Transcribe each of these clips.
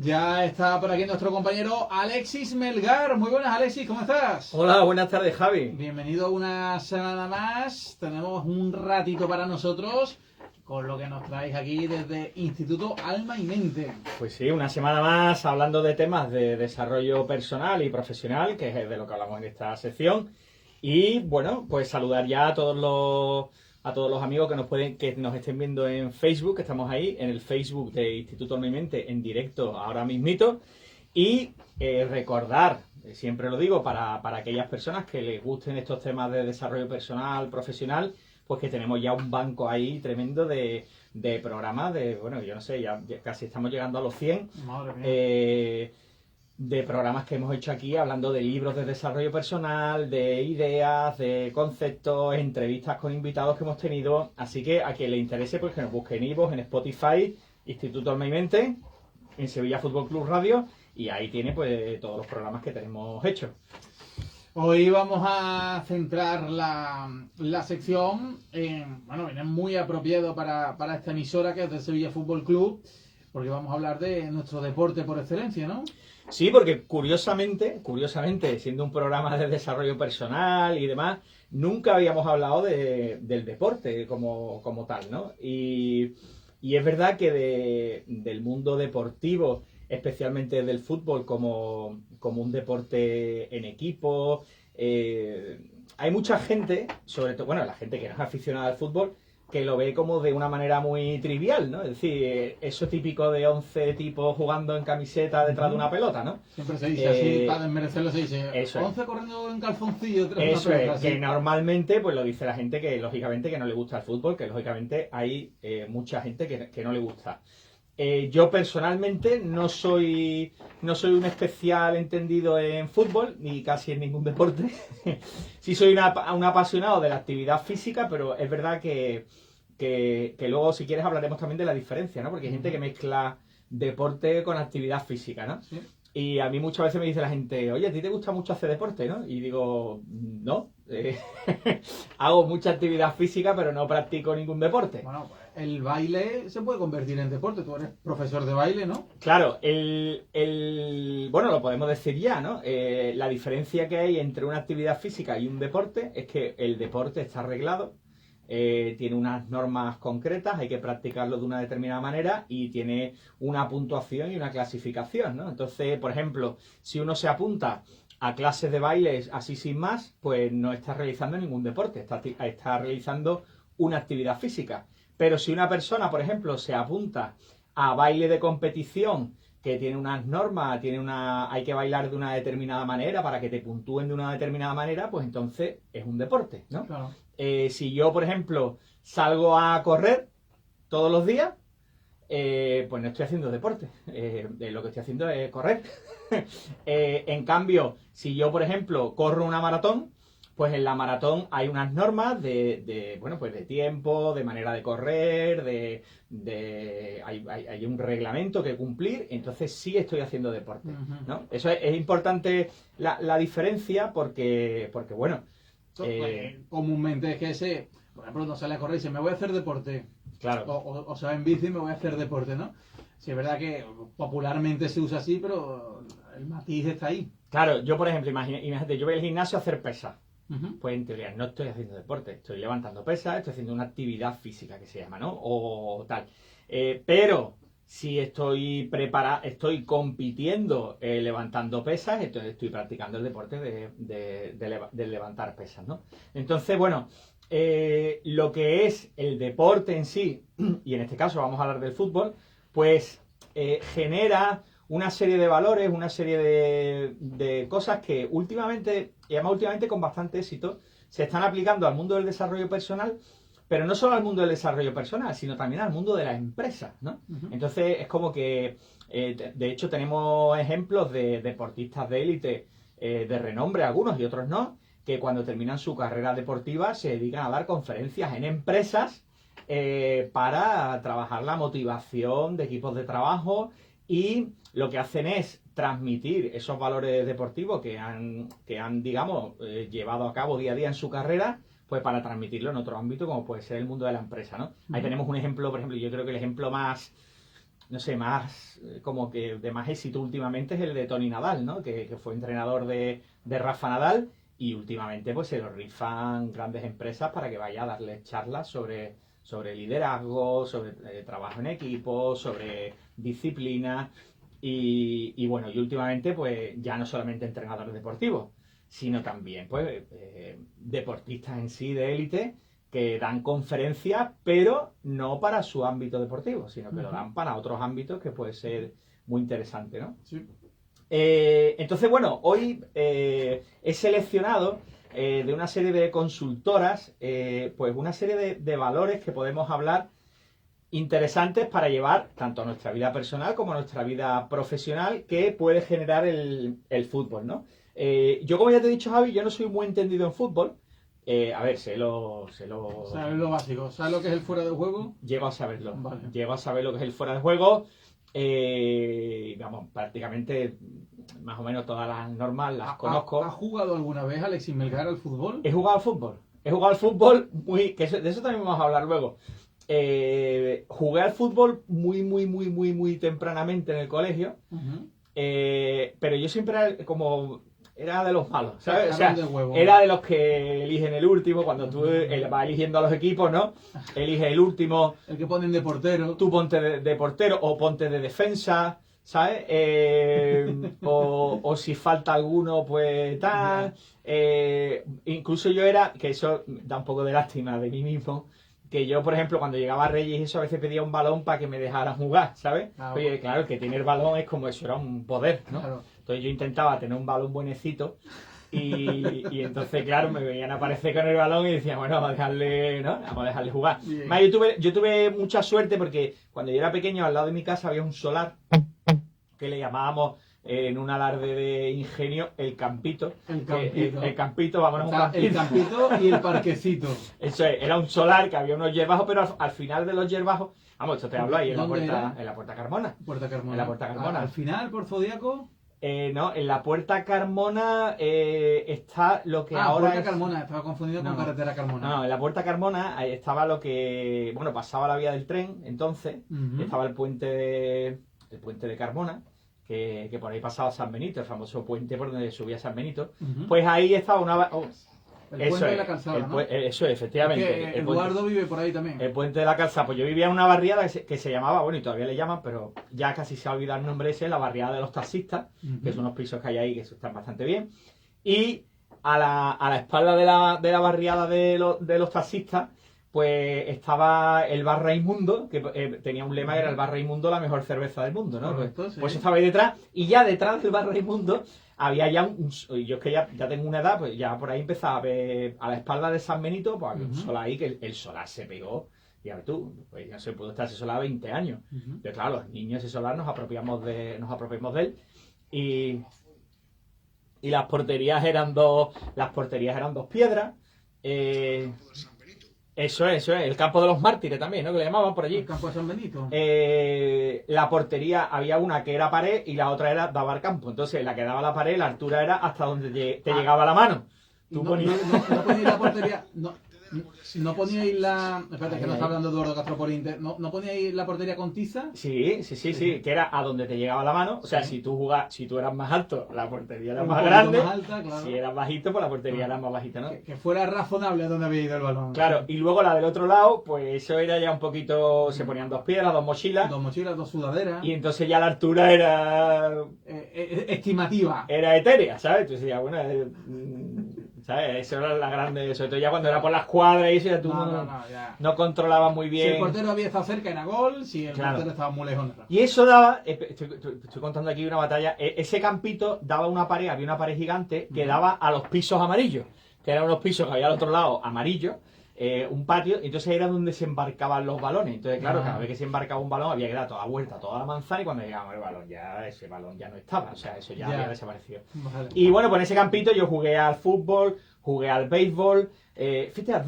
Ya está por aquí nuestro compañero Alexis Melgar. Muy buenas, Alexis, ¿cómo estás? Hola, buenas tardes, Javi. Bienvenido una semana más. Tenemos un ratito para nosotros con lo que nos traéis aquí desde Instituto Alma y Mente. Pues sí, una semana más hablando de temas de desarrollo personal y profesional, que es de lo que hablamos en esta sección. Y bueno, pues saludar ya a todos los amigos que nos estén viendo en Facebook, que estamos ahí, en el Facebook de Instituto Alma y Mente, en directo ahora mismito. Y recordar, siempre lo digo, para aquellas personas que les gusten estos temas de desarrollo personal, profesional, pues que tenemos ya un banco ahí tremendo de programas bueno, yo no sé, ya casi estamos llegando a los 100. Madre mía. De programas que hemos hecho aquí, hablando de libros de desarrollo personal, de ideas, de conceptos, entrevistas con invitados que hemos tenido. Así que a quien le interese, pues que nos busque en iVoox, en Spotify, Instituto Alma y Mente, en Sevilla Fútbol Club Radio, y ahí tiene pues todos los programas que tenemos hechos. Hoy vamos a centrar la sección bueno, viene muy apropiado para esta emisora que es de Sevilla Fútbol Club, porque vamos a hablar de nuestro deporte por excelencia, ¿no? Sí, porque curiosamente, siendo un programa de desarrollo personal y demás, nunca habíamos hablado del deporte como tal, ¿no? Y es verdad que del mundo deportivo, especialmente del fútbol como un deporte en equipo, hay mucha gente, sobre todo, bueno, la gente que no es aficionada al fútbol, que lo ve como de una manera muy trivial, ¿no? Es decir, eso típico de 11 tipos jugando en camiseta detrás de una pelota, ¿no? Siempre se dice así, para desmerecerlo se dice eso 11 corriendo en calzoncillo detrás de una Eso pelota, es, así. que normalmente pues lo dice la gente que lógicamente que no le gusta el fútbol, que lógicamente hay mucha gente que no le gusta. Yo personalmente no soy un especial entendido en fútbol, ni casi en ningún deporte. Sí soy un apasionado de la actividad física, pero es verdad que luego, si quieres, hablaremos también de la diferencia, ¿no? Porque hay gente que mezcla deporte con actividad física, ¿no? Sí. Y a mí muchas veces me dice la gente, oye, ¿a ti te gusta mucho hacer deporte, no? Y digo, no. Hago mucha actividad física, pero no practico ningún deporte. Bueno, pues el baile se puede convertir en deporte. Tú eres profesor de baile, ¿no? Claro, bueno, lo podemos decir ya, ¿no? La diferencia que hay entre una actividad física y un deporte es que el deporte está arreglado, tiene unas normas concretas, hay que practicarlo de una determinada manera y tiene una puntuación y una clasificación, ¿no? Entonces, por ejemplo, si uno se apunta a clases de baile así sin más, pues no está realizando ningún deporte, está realizando una actividad física. Pero si una persona, por ejemplo, se apunta a baile de competición, que tiene unas normas, hay que bailar de una determinada manera para que te puntúen de una determinada manera, pues entonces es un deporte, ¿no? Claro. Si yo, por ejemplo, salgo a correr todos los días, pues no estoy haciendo deporte. Lo que estoy haciendo es correr. En cambio, si yo, por ejemplo, corro una maratón, pues en la maratón hay unas normas bueno, pues de tiempo, de manera de correr, hay un reglamento que cumplir, entonces sí estoy haciendo deporte, ¿no? Eso es importante la diferencia porque bueno, comúnmente es que por ejemplo, no sale a correr y dice, me voy a hacer deporte. claro. O se va en bici y me voy a hacer deporte, ¿no? Sí, es verdad que popularmente se usa así, pero el matiz está ahí. Claro, yo por ejemplo, imagínate, yo voy al gimnasio a hacer pesas. Uh-huh. Pues en teoría no estoy haciendo deporte, estoy levantando pesas, estoy haciendo una actividad física que se llama, ¿no? O tal. Pero si estoy compitiendo levantando pesas, entonces estoy practicando el deporte de levantar pesas, ¿no? Entonces, bueno, lo que es el deporte en sí, y en este caso vamos a hablar del fútbol, pues genera una serie de valores, una serie de cosas que últimamente, y además últimamente con bastante éxito, se están aplicando al mundo del desarrollo personal, pero no solo al mundo del desarrollo personal, sino también al mundo de las empresas, ¿no? Uh-huh. Entonces es como que, de hecho tenemos ejemplos de deportistas de élite, de renombre algunos y otros no, que cuando terminan su carrera deportiva se dedican a dar conferencias en empresas para trabajar la motivación de equipos de trabajo, y lo que hacen es transmitir esos valores deportivos que han digamos, llevado a cabo día a día en su carrera, pues para transmitirlo en otro ámbito, como puede ser el mundo de la empresa, ¿no? Ahí tenemos un ejemplo, por ejemplo, yo creo que el ejemplo más no sé, más como que de más éxito últimamente es el de Tony Nadal, ¿no? Que fue entrenador de Rafa Nadal y últimamente pues se lo rifan grandes empresas para que vaya a darles charlas sobre liderazgo, sobre trabajo en equipo, sobre disciplina y bueno, y últimamente pues ya no solamente entrenadores deportivos, sino también pues deportistas en sí de élite que dan conferencias, pero no para su ámbito deportivo, sino que lo dan para otros ámbitos que puede ser muy interesante, ¿no? Sí. Entonces, bueno, hoy he seleccionado de una serie de consultoras, pues una serie de valores que podemos hablar interesantes para llevar tanto a nuestra vida personal como a nuestra vida profesional que puede generar el fútbol, ¿no? Yo, como ya te he dicho, Javi, yo no soy muy entendido en fútbol. A ver, Sabes lo básico, ¿sabes lo que es el fuera de juego? Llego a saberlo. Vale. Llego a saber lo que es el fuera de juego. Vamos, prácticamente más o menos todas las normas las conozco. ¿Has jugado alguna vez, Alexis Melgar, al fútbol? He jugado al fútbol. He jugado al fútbol de eso también vamos a hablar luego. Jugué al fútbol muy tempranamente en el colegio. Pero yo siempre era de los malos, ¿sabes? O sea, era de los que eligen el último, cuando tú vas eligiendo a los equipos, ¿no? Eliges el último. El que ponen de portero. Tú ponte de portero o ponte de defensa, ¿sabes? O si falta alguno, pues tal. Incluso yo era, que eso da un poco de lástima de mí mismo, que yo, por ejemplo, cuando llegaba a Reyes y eso, a veces pedía un balón para que me dejaran jugar, ¿sabes? Oye, claro, el que tiene el balón es como eso, era un poder, ¿no? Claro. Entonces yo intentaba tener un balón buenecito y entonces, claro, me veían aparecer con el balón y decían, bueno, vamos a dejarle, ¿no? Vamos a dejarle jugar. Más, yo tuve mucha suerte porque cuando yo era pequeño, al lado de mi casa había un solar que le llamábamos en un alarde de ingenio el campito. El campito, vámonos, un campito. El campito y el parquecito. Eso es, era un solar que había unos hierbajos, pero al final de los hierbajos, vamos, esto te hablo ahí en la Puerta Carmona. Puerta Carmona. En la Puerta Carmona. Al final, por Zodíaco. No, en la Puerta Carmona está lo que ahora Puerta Carmona, estaba confundido con Carretera Carmona. No, en la Puerta Carmona estaba lo que, bueno, pasaba la vía del tren, entonces, estaba el puente de Carmona, que por ahí pasaba San Benito, el famoso puente por donde subía San Benito. Pues ahí estaba una... El puente de la calzada, ¿no? Eso es, efectivamente. Es que Eduardo vive por ahí también. El puente de la calzada. Pues yo vivía en una barriada que se llamaba, bueno, y todavía le llaman, pero ya casi se ha olvidado el nombre ese, la barriada de los taxistas, que son unos pisos que hay ahí que están bastante bien. Y a la espalda de la barriada de los taxistas, pues estaba el Bar Raimundo, que tenía un lema que era el Bar Raimundo, la mejor cerveza del mundo, ¿no? Correcto, pues estaba ahí detrás, y ya detrás del Bar Raimundo había ya yo es que ya tengo una edad, pues ya por ahí empezaba a ver a la espalda de San Benito, pues había un solar ahí que el solar se pegó. Y a ver tú, pues no se pudo estar ese solar 20 años. Pero claro, los niños ese solar nos apropiamos de él. Y las porterías eran dos piedras. Eso es, el campo de los mártires también, ¿no? Que le llamaban por allí. El campo de San Benito. La portería, había una que era pared y la otra daba al campo. Entonces, la que daba a la pared, la altura era hasta donde te llegaba la mano. No poníais la portería... ¿No poníais la... Espérate, que no está hablando Eduardo Castro por Inter. ¿No poníais la portería con tiza? Sí, que era a donde te llegaba la mano. O sea, si tú eras más alto, la portería era más grande. Más alta, claro. Si eras bajito, pues la portería era más bajita, ¿no? Que fuera razonable a donde había ido el balón. Claro, y luego la del otro lado, pues eso era ya un poquito... Se ponían dos piedras, dos mochilas. Dos mochilas, dos sudaderas. Y entonces ya la altura era... estimativa. Era etérea, ¿sabes? Entonces ya, bueno... ¿sabes? Eso era la grande, sobre todo ya cuando era por las cuadras y eso ya tú no controlabas muy bien. Si el portero había estado cerca era gol, si el portero estaba muy lejos no era. Y eso daba, estoy contando aquí una batalla, ese campito daba una pared, había una pared gigante que daba a los pisos amarillos, que eran unos pisos que había al otro lado amarillos, un patio, y entonces era donde se embarcaban los balones. Entonces, claro, cada vez que se embarcaba un balón había que dar toda la vuelta, toda la manzana, y cuando llegábamos el balón, ese balón ya no estaba, o sea, eso ya había desaparecido. Vale. Y bueno, pues en ese campito yo jugué al fútbol, jugué al béisbol, fíjate, al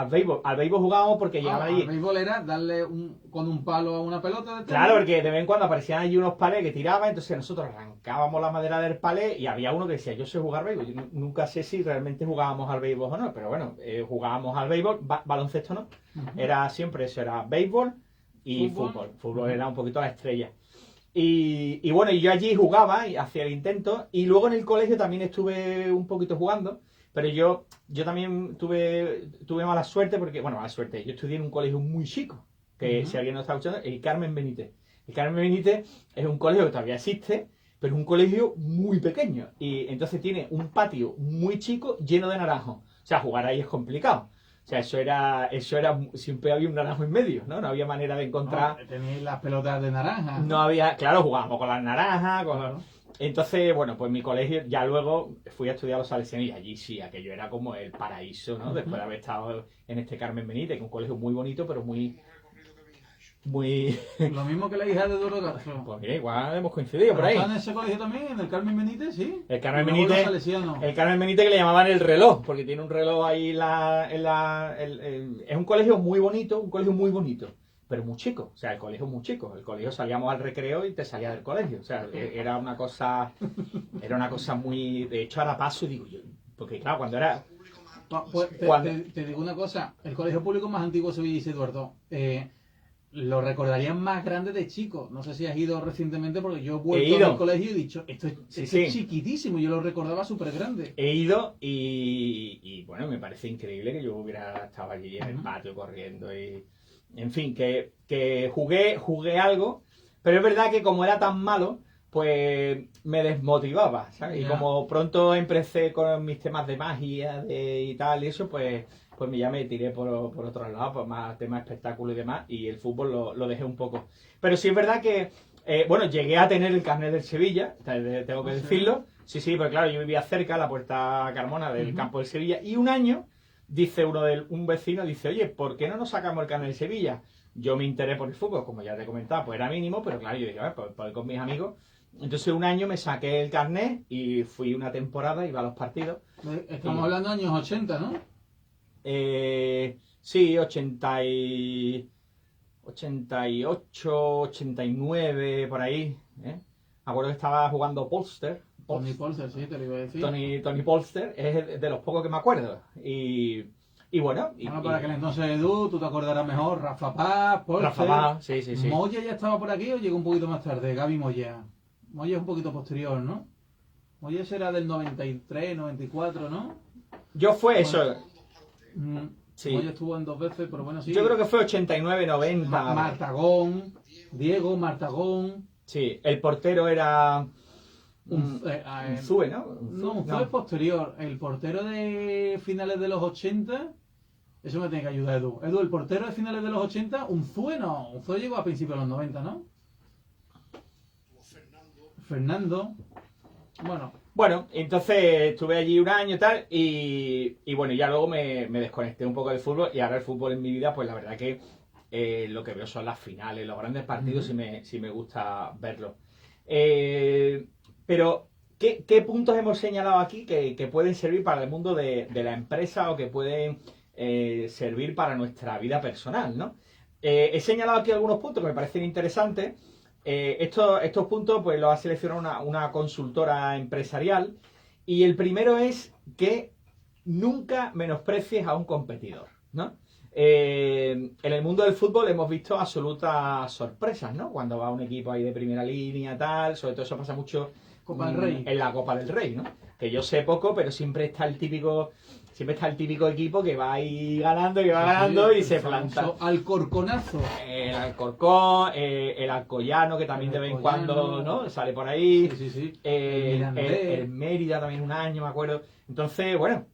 béisbol jugábamos porque llegaban allí. El béisbol era darle con un palo a una pelota. Claro, porque de vez en cuando aparecían allí unos palés que tiraban, entonces nosotros arrancábamos la madera del palé y había uno que decía, yo sé jugar béisbol. Yo nunca sé si realmente jugábamos al béisbol o no, pero bueno, jugábamos al béisbol, baloncesto no. Era siempre eso, era béisbol, y fútbol era un poquito la estrella. Y bueno, y yo allí jugaba y hacía el intento, y luego en el colegio también estuve un poquito jugando, pero yo también tuve mala suerte porque, bueno, mala suerte, yo estudié en un colegio muy chico, que si alguien no está escuchando, el Carmen Benítez. El Carmen Benítez es un colegio que todavía existe, pero es un colegio muy pequeño, y entonces tiene un patio muy chico lleno de naranjos. O sea, jugar ahí es complicado. O sea, eso era, siempre había un naranjo en medio, ¿no? No había manera de encontrar. No, tenéis las pelotas de naranja. No había, claro, jugábamos con las naranjas, Claro. Entonces, bueno, pues mi colegio, ya luego fui a estudiar a los Salesianos y allí sí, aquello era como el paraíso, ¿no? Después de haber estado en este Carmen Benítez, que es un colegio muy bonito, pero muy... Lo mismo que la hija de Eduardo Castro. Pues mira, igual hemos coincidido por ahí. ¿Está en ese colegio también, en el Carmen Benítez? Sí. El Carmen Y luego Benítez, los salesianos. el Carmen Benítez que le llamaban el reloj, porque tiene un reloj ahí es un colegio muy bonito, pero muy chico. O sea, el colegio es muy chico. El colegio salíamos al recreo y te salía del colegio. O sea, era una cosa muy... De hecho, ahora paso y digo yo, porque claro, cuando era... Pues, te digo una cosa, el colegio público más antiguo de Sevilla, dice Eduardo, lo recordarían más grande de chico. No sé si has ido recientemente, porque yo he vuelto al colegio y he dicho, esto es chiquitísimo, yo lo recordaba súper grande. He ido y bueno, me parece increíble que yo hubiera estado allí en el patio corriendo y... En fin, que jugué algo, pero es verdad que como era tan malo, pues me desmotivaba, ¿sabes? Y como pronto empecé con mis temas de magia y tal y eso, pues ya me tiré por otros lados, por más temas de espectáculo y demás, y el fútbol lo dejé un poco. Pero sí es verdad que, bueno, llegué a tener el carnet del Sevilla, tengo que decirlo. Sí, pero claro, yo vivía cerca, a la Puerta Carmona del campo del Sevilla, y un año, dice un vecino, dice, oye, ¿por qué no nos sacamos el carnet del Sevilla? Yo me enteré por el fútbol, como ya te comentaba, pues era mínimo, pero claro, yo dije, a ver, pues ir con mis amigos. Entonces un año me saqué el carnet y fui una temporada, iba a los partidos. Estamos hablando de años 80, ¿no? Sí, 88, 89, por ahí. Me acuerdo que estaba jugando Polster. Tony Polster, sí, te lo iba a decir. Tony Polster es de los pocos que me acuerdo. Y bueno. Para aquel entonces, Edu, tú te acordarás mejor. Rafa Paz, Polster. Rafa Paz, sí. ¿Moya ya estaba por aquí o llegó un poquito más tarde? Gaby Moya. Moya es un poquito posterior, ¿no? Moya será del 93, 94, ¿no? Yo fue eso. Sí. Moya estuvo en 2 veces, pero bueno, sí. Yo creo que fue 89, 90. Martagón, Diego Martagón. Sí, el portero era... Unzue, ¿no? Unzue es posterior. El portero de finales de los 80... Eso me tiene que ayudar Edu. Edu, el portero de finales de los 80, Unzue no. Unzue llegó a principios de los 90, ¿no? Fernando. Bueno, entonces estuve allí un año y tal, y bueno, ya luego me desconecté un poco del fútbol, y ahora el fútbol en mi vida, pues la verdad que lo que veo son las finales, los grandes partidos, sí me gusta verlos. Pero, ¿qué puntos hemos señalado aquí que pueden servir para el mundo de la empresa o que pueden servir para nuestra vida personal, ¿no? He señalado aquí algunos puntos que me parecen interesantes. Estos puntos pues los ha seleccionado una consultora empresarial, y el primero es que nunca menosprecies a un competidor, ¿no? En el mundo del fútbol hemos visto absolutas sorpresas, ¿no? Cuando va un equipo ahí de primera línea, tal, sobre todo eso pasa mucho Copa del Rey. En la Copa del Rey, ¿no? Que yo sé poco, pero siempre está el típico equipo que va ahí ganando, y se planta. Alcorconazo. El Alcorcón, el Alcoyano, que también de vez en cuando, ¿no? Sale por ahí. Sí. El Mérida también un año, me acuerdo. Entonces, bueno,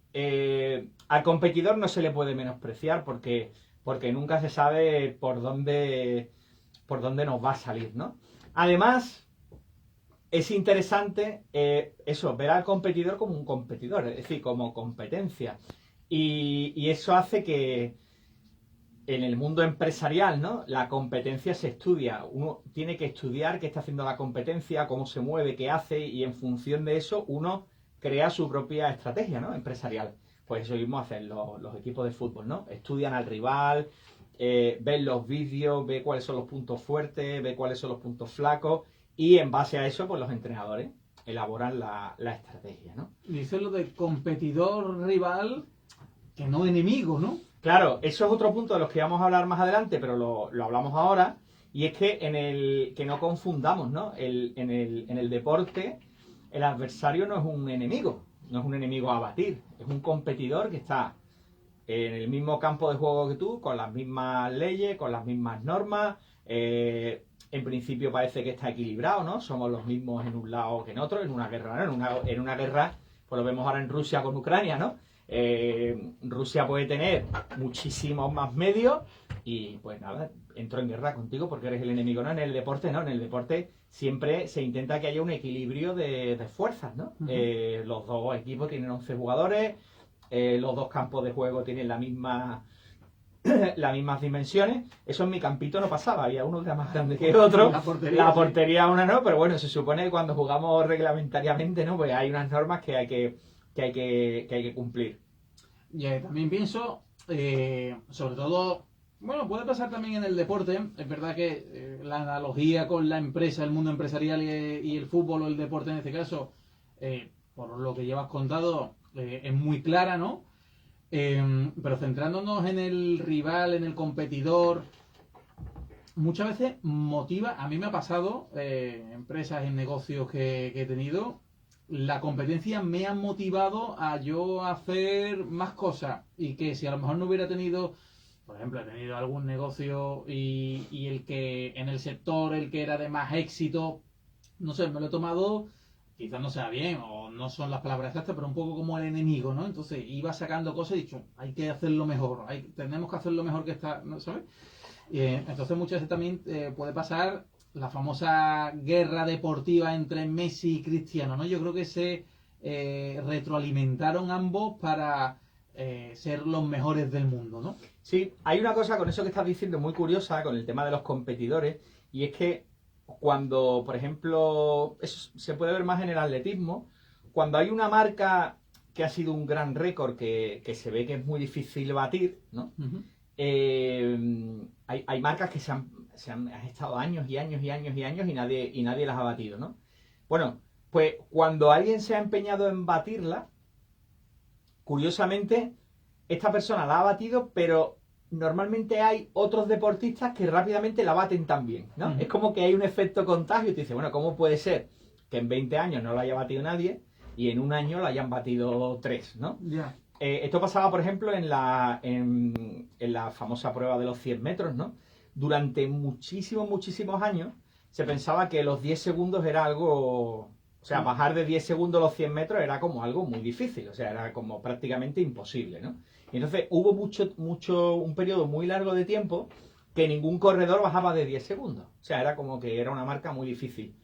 al competidor no se le puede menospreciar porque nunca se sabe por dónde nos va a salir, ¿no? Además, es interesante ver al competidor como un competidor, es decir, como competencia. Y eso hace que en el mundo empresarial, ¿no? La competencia se estudia. Uno tiene que estudiar qué está haciendo la competencia, cómo se mueve, qué hace, y en función de eso uno crea su propia estrategia, ¿no? Empresarial. Pues eso mismo hacen los equipos de fútbol, ¿no? Estudian al rival, ven los vídeos, ve cuáles son los puntos fuertes, ve cuáles son los puntos flacos, y en base a eso, pues los entrenadores elaboran la estrategia, ¿no? Dice lo de competidor rival, que no enemigo, ¿no? Claro, eso es otro punto de los que vamos a hablar más adelante, pero lo hablamos ahora, y es que que no confundamos, ¿no? En el deporte, el adversario no es un enemigo, no es un enemigo a batir, es un competidor que está en el mismo campo de juego que tú, con las mismas leyes, con las mismas normas. En principio parece que está equilibrado, ¿no? Somos los mismos en un lado que en otro, en una guerra, ¿no? En una guerra, pues lo vemos ahora en Rusia con Ucrania, ¿no? Rusia puede tener muchísimos más medios y pues nada, entro en guerra contigo porque eres el enemigo, ¿no? En el deporte no, en el deporte siempre se intenta que haya un equilibrio de fuerzas, ¿no? Los dos equipos tienen 11 jugadores, los dos campos de juego tienen las mismas dimensiones. Eso en mi campito no pasaba, había uno que era más grande que el otro, la portería una no, pero bueno, se supone que cuando jugamos reglamentariamente, ¿no? Pues hay unas normas que hay que cumplir. Y también pienso, sobre todo, bueno, puede pasar también en el deporte. Es verdad que la analogía con la empresa, el mundo empresarial y el fútbol o el deporte en este caso, por lo que llevas contado, es muy clara, ¿no? Pero centrándonos en el rival, en el competidor, muchas veces motiva, a mí me ha pasado, empresas, en negocios que he tenido, la competencia me ha motivado a yo hacer más cosas y que si a lo mejor no hubiera tenido, por ejemplo, he tenido algún negocio y el que en el sector, el que era de más éxito, no sé, me lo he tomado, quizás no sea bien o no son las palabras exactas, pero un poco como el enemigo, ¿no? Entonces iba sacando cosas y he dicho, hay que hacerlo mejor, tenemos que hacerlo mejor que esta, ¿no? ¿Sabes? Entonces muchas veces también puede pasar la famosa guerra deportiva entre Messi y Cristiano, ¿no? Yo creo que se retroalimentaron ambos para ser los mejores del mundo, ¿no? Sí, hay una cosa con eso que estás diciendo muy curiosa con el tema de los competidores, y es que cuando, por ejemplo, eso se puede ver más en el atletismo, cuando hay una marca que ha sido un gran récord que se ve que es muy difícil batir, ¿no? Uh-huh. Hay marcas que han estado años y años y años y años y nadie las ha batido, ¿no? Bueno, pues cuando alguien se ha empeñado en batirla, curiosamente, esta persona la ha batido, pero normalmente hay otros deportistas que rápidamente la baten también, ¿no? Es como que hay un efecto contagio y te dice, bueno, ¿cómo puede ser que en 20 años no la haya batido nadie y en un año la hayan batido 3, ¿no? Yeah. Esto pasaba, por ejemplo, en la famosa prueba de los 100 metros, ¿no? Durante muchísimos años se pensaba que los 10 segundos era algo... O sea, bajar de 10 segundos los 100 metros era como algo muy difícil, o sea, era como prácticamente imposible, ¿no? Y entonces hubo un periodo muy largo de tiempo que ningún corredor bajaba de 10 segundos. O sea, era como que era una marca muy difícil.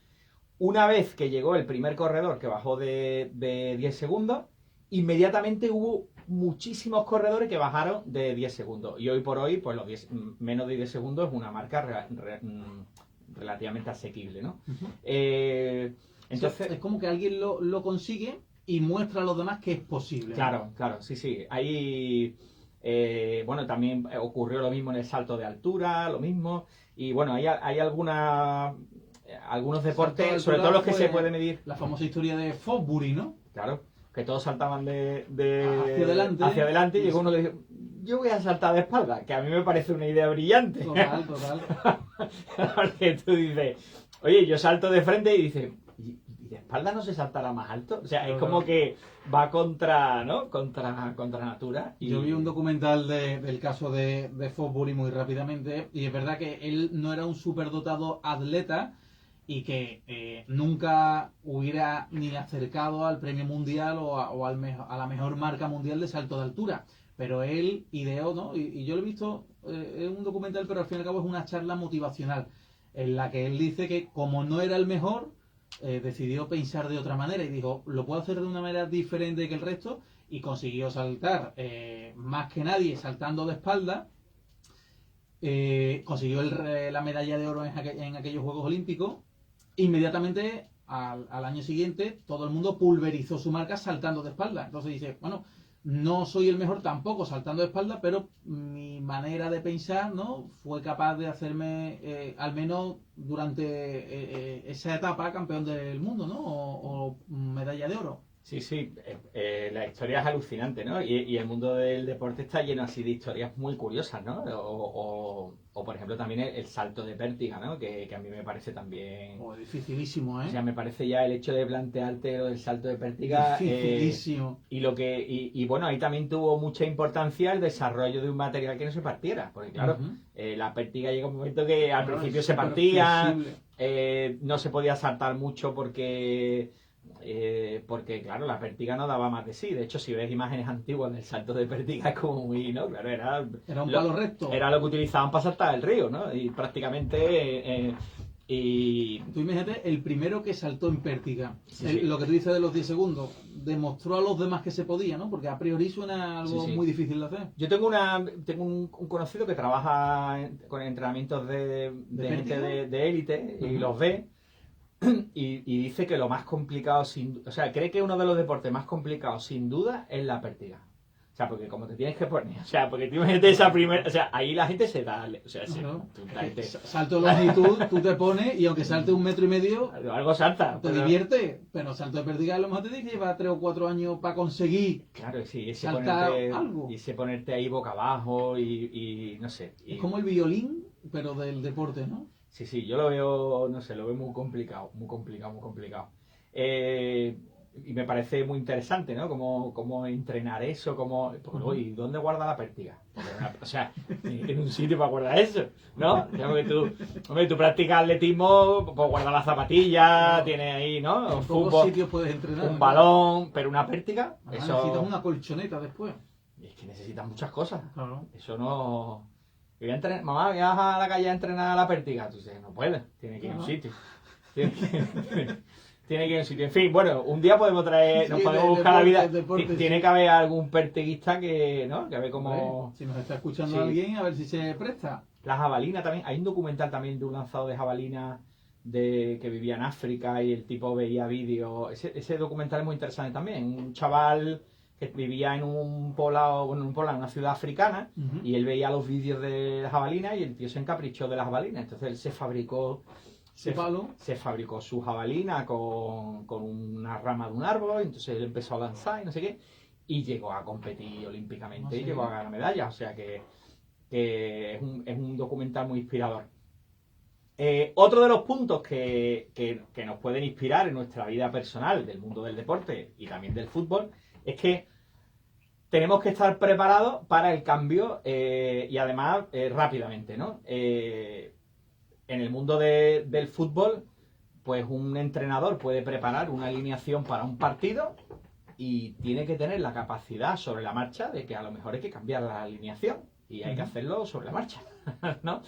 Una vez que llegó el primer corredor que bajó de 10 segundos, inmediatamente hubo muchísimos corredores que bajaron de 10 segundos. Y hoy por hoy, pues menos de 10 segundos es una marca relativamente asequible, ¿no? Uh-huh. Entonces, es como que alguien lo consigue y muestra a los demás que es posible. Claro, sí. Ahí, bueno, también ocurrió lo mismo en el salto de altura, lo mismo. Y bueno, hay algunos deportes, sobre todo los que se puede medir. La famosa historia de Fosbury, ¿no? Claro, que todos saltaban hacia adelante y llegó uno que dijo, yo voy a saltar de espalda, que a mí me parece una idea brillante. Total. Porque tú dices, oye, yo salto de frente y dices, ¿y de espalda no se saltará más alto? O sea, es como que va contra natura. Yo vi un documental del caso de Fosbury muy rápidamente y es verdad que él no era un superdotado atleta y que nunca hubiera ni acercado al premio mundial o a la mejor marca mundial de salto de altura. Pero él ideó, ¿no? Y yo lo he visto, es un documental, pero al fin y al cabo es una charla motivacional en la que él dice que como no era el mejor, decidió pensar de otra manera y dijo, lo puedo hacer de una manera diferente que el resto, y consiguió saltar más que nadie saltando de espalda. Consiguió la medalla de oro en aquellos Juegos Olímpicos. Inmediatamente al año siguiente todo el mundo pulverizó su marca saltando de espalda. Entonces dice, bueno, no soy el mejor tampoco saltando de espalda, pero mi manera de pensar, ¿no?, fue capaz de hacerme, al menos durante esa etapa, campeón del mundo, ¿no? O medalla de oro. Sí, sí, la historia es alucinante, ¿no? Y el mundo del deporte está lleno así de historias muy curiosas, ¿no? O, por ejemplo, también el salto de pértiga, ¿no? Que a mí me parece también... Oh, dificilísimo, O ¿eh? sea, me parece ya el hecho de plantearte lo del salto de pértiga... Dificilísimo. y bueno, ahí también tuvo mucha importancia el desarrollo de un material que no se partiera, porque claro, Ujú. la pértiga llega un momento que al Claro, principio es se súper partía, flexible. no se podía saltar mucho porque claro, la pértiga no daba más de sí. De hecho, si ves imágenes antiguas del salto de pértiga es como muy, ¿no? Claro, Era un palo recto. era lo que utilizaban para saltar el río, ¿no? Y prácticamente... y Tú imagínate, el primero que saltó en pértiga, sí, sí. lo que tú dices de los 10 segundos, demostró a los demás que se podía, ¿no? Porque a priori suena algo Sí, sí. muy difícil de hacer. Yo tengo un conocido que trabaja con entrenamientos de gente de élite y los ve y dice que lo más complicado, o sea, cree que uno de los deportes más complicados sin duda es la pértiga. O sea, porque como te tienes que poner, o sea, porque tú metes esa primera, o sea, ahí la gente se da, o sea, Salto de longitud, tú te pones y aunque salte 1,5 metros, algo salta. te divierte, pero salto de pértiga a lo mejor te tienes que llevar 3 o 4 años para conseguir Claro, sí, saltar algo. y ponerte ahí boca abajo y no sé. Es como el violín, pero del deporte, ¿no? Sí, sí, yo lo veo, no sé, lo veo muy complicado, muy complicado, muy complicado. Y me parece muy interesante, ¿no? Cómo entrenar eso, ¿y dónde guarda la pértiga? O sea, tiene un sitio para guardar eso, ¿no? Porque tú practicas atletismo, pues guardas las zapatillas, tienes ahí, ¿no? En pocos sitios puedes entrenar. Un balón, pero una pértiga, eso... Necesitas una colchoneta después. Es que necesitas muchas cosas. Claro. Eso no... Mamá, voy a la calle a entrenar a la pértiga. Tú dices, no puedes, tiene que ir a un sitio. Tiene que ir a un sitio. En fin, bueno, un día podemos traer, nos podemos buscar la vida. Tiene que haber algún pertiguista que, ¿no? Que a ver cómo... Si nos está escuchando alguien, a ver si se presta. La jabalina también. Hay un documental también de un lanzador de jabalina que vivía en África y el tipo veía vídeos. Ese documental es muy interesante también. Un chaval que vivía en un poblado, en una ciudad africana, y él veía los vídeos de la jabalina y el tío se encaprichó de la jabalina. Entonces él se fabricó su jabalina con una rama de un árbol, entonces él empezó a lanzar y no sé qué, y llegó a competir olímpicamente y llegó a ganar medallas. O sea que es un documental muy inspirador. Otro de los puntos que nos pueden inspirar en nuestra vida personal del mundo del deporte y también del fútbol es que tenemos que estar preparados para el cambio y además rápidamente, ¿no? En el mundo del fútbol, pues un entrenador puede preparar una alineación para un partido y tiene que tener la capacidad sobre la marcha de que a lo mejor hay que cambiar la alineación y hay que hacerlo sobre la marcha, ¿no?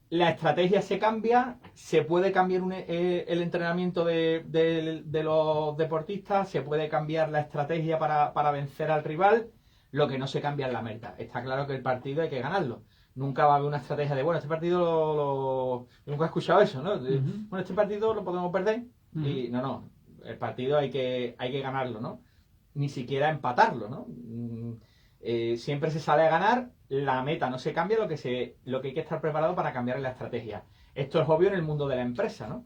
La estrategia se cambia, se puede cambiar el entrenamiento de los deportistas, se puede cambiar la estrategia para vencer al rival, lo que no se cambia es la meta. Está claro que el partido hay que ganarlo. Nunca va a haber una estrategia de, bueno, este partido nunca he escuchado eso, ¿no? Bueno, este partido lo podemos perder. Y no, el partido hay que ganarlo, ¿no? Ni siquiera empatarlo, ¿no? Siempre se sale a ganar, la meta no se cambia, lo que hay que estar preparado para cambiar la estrategia. Esto es obvio en el mundo de la empresa, ¿no?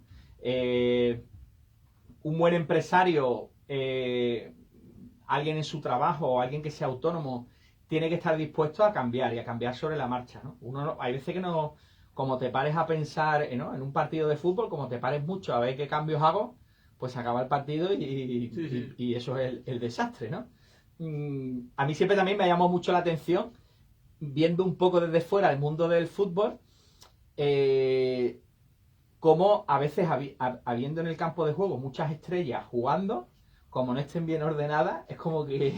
Un buen empresario, alguien en su trabajo o alguien que sea autónomo, tiene que estar dispuesto a cambiar y a cambiar sobre la marcha, ¿no? Hay veces que no, como te pares a pensar, ¿no? En un partido de fútbol, como te pares mucho a ver qué cambios hago, pues acaba el partido y eso es el desastre, ¿no? A mí siempre también me llamó mucho la atención, viendo un poco desde fuera el mundo del fútbol, cómo a veces habiendo en el campo de juego muchas estrellas jugando, como no estén bien ordenadas, es como que...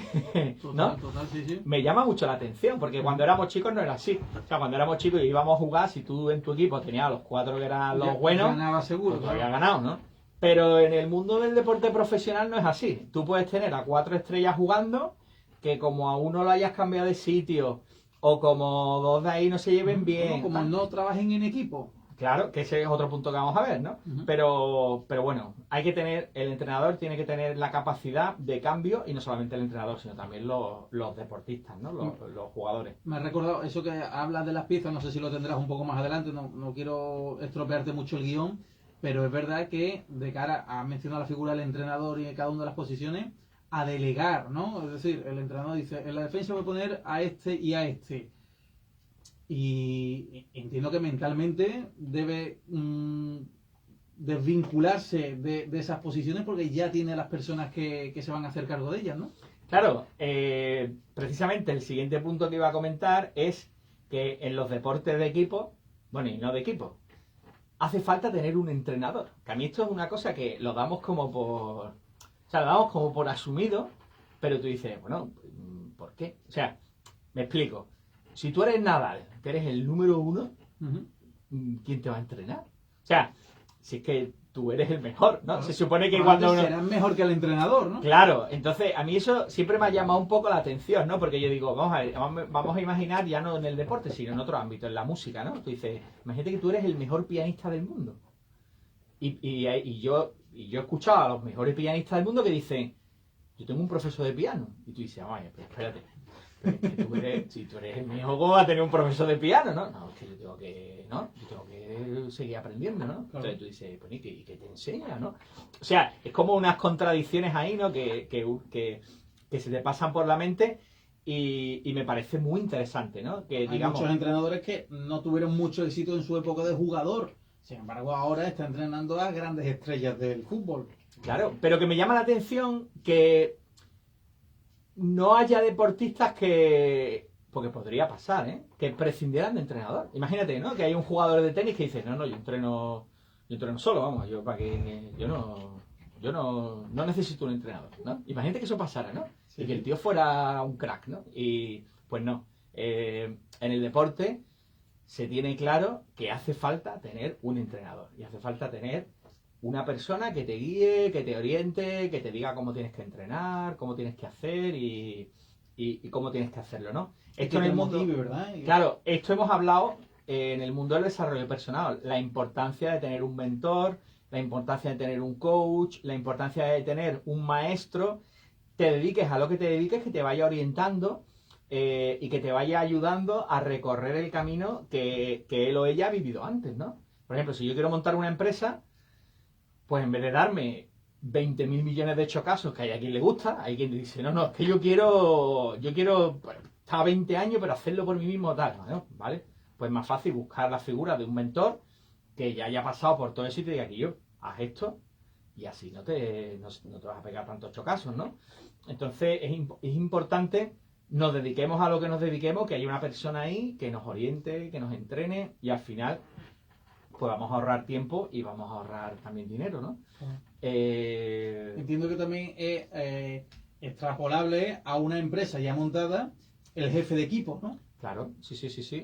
¿no? Total, sí. Me llama mucho la atención, porque cuando éramos chicos no era así. O sea, cuando éramos chicos y íbamos a jugar, si tú en tu equipo tenías a los 4 que eran los buenos, ganaba seguro, pues habías ganado, ¿no? Pero en el mundo del deporte profesional no es así. Tú puedes tener a 4 estrellas jugando, que como a uno lo hayas cambiado de sitio, o como 2 de ahí no se lleven bien. Como no trabajen en equipo. Claro, que ese es otro punto que vamos a ver, ¿no? Pero bueno, el entrenador tiene que tener la capacidad de cambio, y no solamente el entrenador, sino también los deportistas, ¿no? Los jugadores. Me ha recordado eso que hablas de las piezas, no sé si lo tendrás un poco más adelante, no quiero estropearte mucho el guión, pero es verdad que de cara a mencionar la figura del entrenador y en cada una de las posiciones, a delegar, ¿no? Es decir, el entrenador dice, en la defensa voy a poner a este y a este. Y entiendo que mentalmente debe desvincularse de esas posiciones porque ya tiene a las personas que se van a hacer cargo de ellas, ¿no? Claro, precisamente el siguiente punto que iba a comentar es que en los deportes de equipo, bueno, y no de equipo, hace falta tener un entrenador. Que a mí esto es una cosa que lo damos como por... O sea, lo damos como por asumido, pero tú dices, bueno, ¿por qué? O sea, me explico. Si tú eres Nadal, que eres el número 1, ¿quién te va a entrenar? O sea, si es que tú eres el mejor, ¿no? Se supone que cuando uno... serás mejor que el entrenador, ¿no? Claro, entonces a mí eso siempre me ha llamado un poco la atención, ¿no? Porque yo digo, vamos a ver, vamos a imaginar ya no en el deporte, sino en otro ámbito, en la música, ¿no? Tú dices, imagínate que tú eres el mejor pianista del mundo. Y yo he escuchado a los mejores pianistas del mundo que dicen, yo tengo un profesor de piano. Y tú dices, vaya, pero espérate, pero es que si tú eres el mejor, ¿cómo vas a tener un profesor de piano, no? No, es que yo tengo que seguir aprendiendo, ¿no? Claro. Entonces tú dices, pues, ¿y qué te enseña, no? O sea, es como unas contradicciones ahí, ¿no? Que se te pasan por la mente y me parece muy interesante, ¿no? Que, Hay digamos, muchos entrenadores que no tuvieron mucho éxito en su época de jugador. Sin embargo, ahora está entrenando a grandes estrellas del fútbol. claro, pero que me llama la atención que no haya deportistas que... Porque podría pasar, ¿eh? Que prescindieran de entrenador. Imagínate, ¿no? Que hay un jugador de tenis que dice, no, yo entreno solo, vamos, yo no necesito un entrenador, ¿no? Imagínate que eso pasara, ¿no? Sí. Y que el tío fuera un crack, ¿no? Y pues no. En el deporte se tiene claro que hace falta tener un entrenador y hace falta tener una persona que te guíe, que te oriente, que te diga cómo tienes que entrenar, cómo tienes que hacer y cómo tienes que hacerlo, ¿no? Esto en el mundo, motive, ¿verdad? claro, esto hemos hablado en el mundo del desarrollo personal, la importancia de tener un mentor, la importancia de tener un coach, la importancia de tener un maestro, te dediques a lo que te dediques, que te vaya orientando y que te vaya ayudando a recorrer el camino que él o ella ha vivido antes, ¿no? Por ejemplo, si yo quiero montar una empresa, pues en vez de darme 20.000 millones de chocazos, que hay a quien le gusta, hay quien dice, no, es que yo quiero pues, estar 20 años, pero hacerlo por mí mismo, tal, ¿no? ¿Vale? Pues es más fácil buscar la figura de un mentor que ya haya pasado por todo eso y te diga que yo, haz esto y así no te vas a pegar tantos chocazos, ¿no? Entonces es importante, nos dediquemos a lo que nos dediquemos, que haya una persona ahí que nos oriente, que nos entrene y al final pues vamos a ahorrar tiempo y vamos a ahorrar también dinero, ¿no? Entiendo que también es extrapolable a una empresa ya montada el jefe de equipo, ¿no? Claro, sí.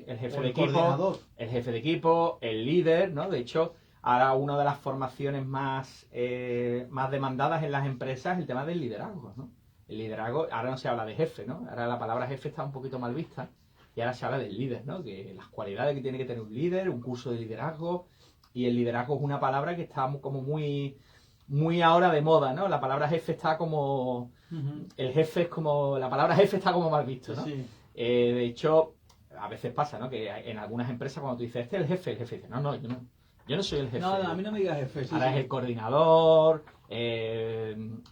El jefe O de el equipo, coordinador. el jefe de equipo, el líder, ¿no? De hecho, ahora una de las formaciones más demandadas en las empresas es el tema del liderazgo, ¿no? El liderazgo, ahora no se habla de jefe, ¿no? Ahora la palabra jefe está un poquito mal vista y ahora se habla del líder, ¿no? Que las cualidades que tiene que tener un líder, un curso de liderazgo, y el liderazgo es una palabra que está como muy ahora de moda, ¿no? La palabra jefe está como... El jefe es como... La palabra jefe está como mal visto, ¿no? Sí. De hecho, a veces pasa, ¿no? Que en algunas empresas cuando tú dices, este es el jefe dice, no, yo no soy el jefe. No, a mí no me digas jefe. Sí, Ahora es el coordinador. En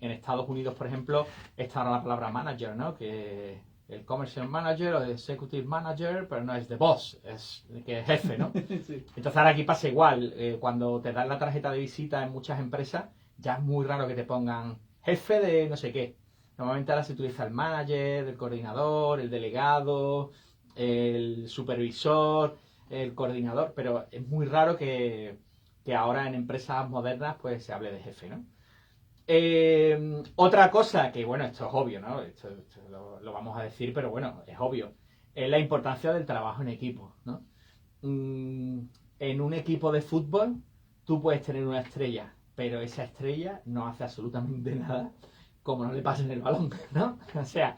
Estados Unidos, por ejemplo, está ahora la palabra manager, ¿no? Que el commercial manager o el executive manager, pero no es the boss, es que es jefe, ¿no? Sí. Entonces ahora aquí pasa igual. Cuando te dan la tarjeta de visita en muchas empresas, ya es muy raro que te pongan jefe de no sé qué. Normalmente ahora se utiliza el manager, el coordinador, el delegado, el supervisor, el coordinador, pero es muy raro que ahora en empresas modernas pues se hable de jefe, ¿no? Otra cosa que, bueno, esto es obvio, ¿no? Esto lo vamos a decir, pero bueno, es obvio. Es la importancia del trabajo en equipo, ¿no? En un equipo de fútbol tú puedes tener una estrella, pero esa estrella no hace absolutamente nada como no le pasen el balón, ¿no? O sea,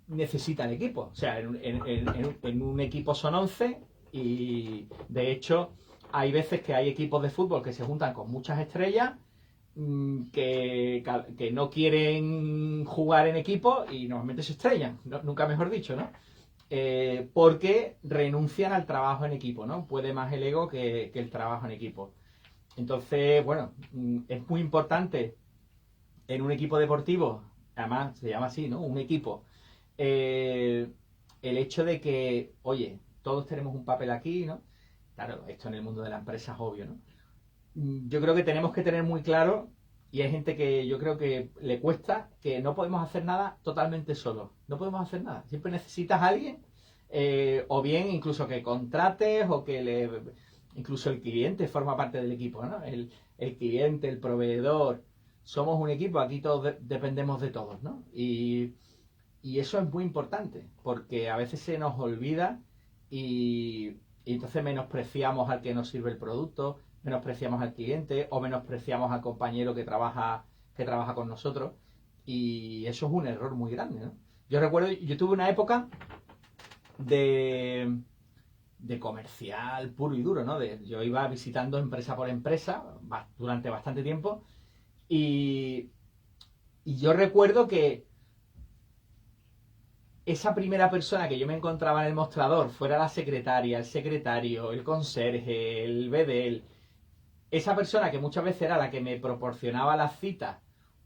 necesitan equipo. O sea, en un equipo son 11 y, de hecho, hay veces que hay equipos de fútbol que se juntan con muchas estrellas que no quieren jugar en equipo y normalmente se estrellan, ¿no? Nunca mejor dicho, ¿no? porque renuncian al trabajo en equipo, ¿no? Puede más el ego que el trabajo en equipo. Entonces, bueno, es muy importante en un equipo deportivo, además se llama así, ¿no? Un equipo, el hecho de que, oye, todos tenemos un papel aquí, ¿no? Claro, esto en el mundo de la empresa es obvio, ¿no? Yo creo que tenemos que tener muy claro, y hay gente que yo creo que le cuesta, que no podemos hacer nada totalmente solos. No podemos hacer nada. Siempre necesitas a alguien, o bien incluso que contrates, o que incluso el cliente forma parte del equipo, ¿no? El cliente, el proveedor, somos un equipo, aquí todos dependemos de todos, ¿no? Y eso es muy importante, porque a veces se nos olvida y entonces menospreciamos al que nos sirve el producto, menospreciamos al cliente o menospreciamos al compañero que trabaja con nosotros, y eso es un error muy grande, ¿no? Yo recuerdo, yo tuve una época de comercial puro y duro, ¿no? Yo iba visitando empresa por empresa durante bastante tiempo y yo recuerdo que esa primera persona que yo me encontraba en el mostrador, fuera la secretaria, el secretario, el conserje, el bedel, esa persona que muchas veces era la que me proporcionaba las citas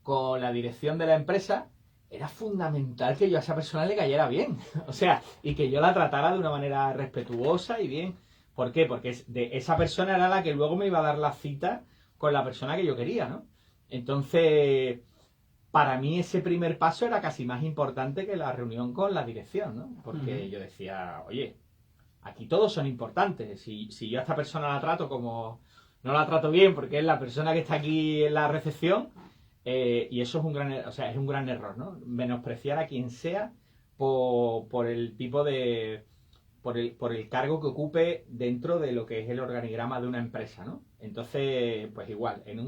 con la dirección de la empresa, era fundamental que yo a esa persona le cayera bien. O sea, y que yo la tratara de una manera respetuosa y bien. ¿Por qué? Porque esa persona era la que luego me iba a dar la cita con la persona que yo quería, ¿no? Entonces, para mí ese primer paso era casi más importante que la reunión con la dirección, ¿no? Porque yo decía, oye, aquí todos son importantes. Si yo a esta persona la trato como no la trato bien porque es la persona que está aquí en la recepción, y eso es es un gran error, ¿no? Menospreciar a quien sea por el tipo de por el cargo que ocupe dentro de lo que es el organigrama de una empresa, ¿no? Entonces, pues igual, en